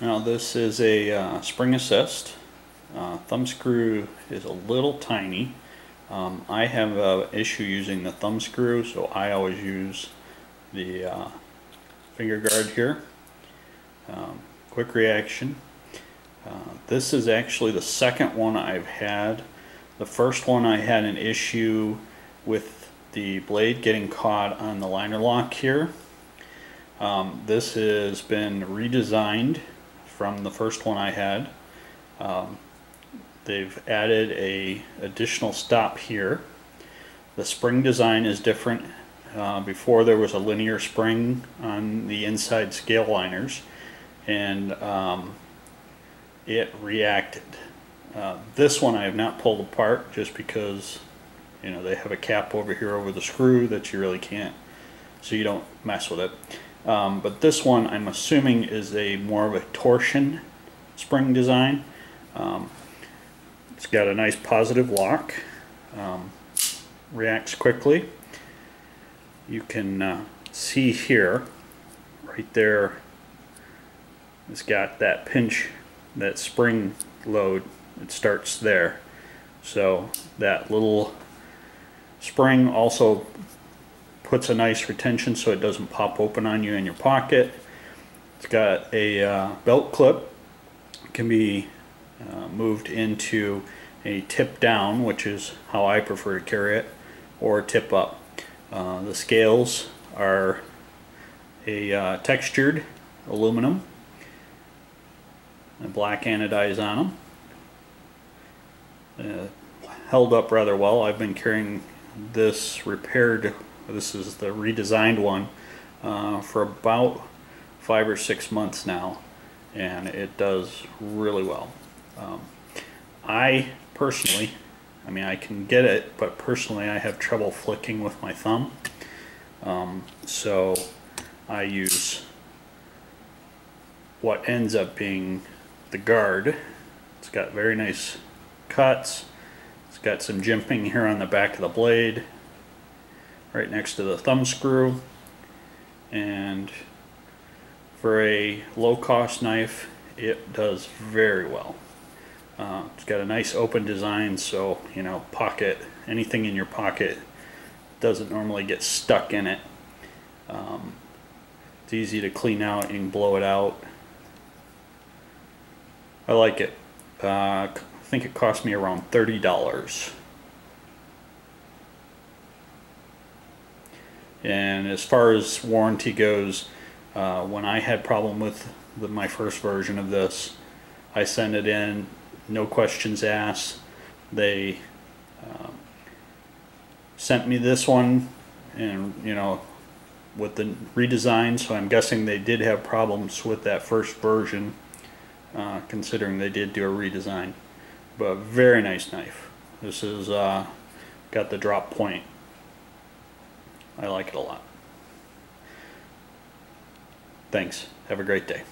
Now this is a spring assist. Thumb screw is a little tiny. I have an issue using the thumb screw, so I always use the finger guard here. Quick reaction. This is actually the second one I've had. The first one I had an issue with the blade getting caught on the liner lock here. This has been redesigned from the first one I had. They've added a additional stop here. The spring design is different. Before there was a linear spring on the inside scale liners, and it reacted. This one I have not pulled apart just because, you know, they have a cap over here over the screw that you really can't, so you don't mess with it. But this one I'm assuming is a more of a torsion spring design. It's got a nice positive lock, reacts quickly. You can see here, right there, it's got that pinch, that spring load, it starts there. So that little spring also puts a nice retention so it doesn't pop open on you in your pocket. It's got a belt clip. It can be moved into a tip down, which is how I prefer to carry it, or tip up. The scales are a textured aluminum and black anodized on them. Held up rather well. I've been carrying this repaired, this is the redesigned one, for about 5 or 6 months now, and it does really well. I personally, I mean, I can get it, but personally I have trouble flicking with my thumb. So I use what ends up being the guard. It's got very nice cuts. It's got some jimping here on the back of the blade, right next to the thumb screw. And for a low-cost knife, it does very well. It's got a nice open design, so, you know, pocket, anything in your pocket doesn't normally get stuck in it. It's easy to clean out, you can blow it out. I like it. I think it cost me around $30. And as far as warranty goes, when I had problem with my first version of this, I sent it in, no questions asked. They sent me this one, and, you know, with the redesign, so I'm guessing they did have problems with that first version, considering they did do a redesign. But very nice knife. This is got the drop point. I like it a lot. Thanks. Have a great day.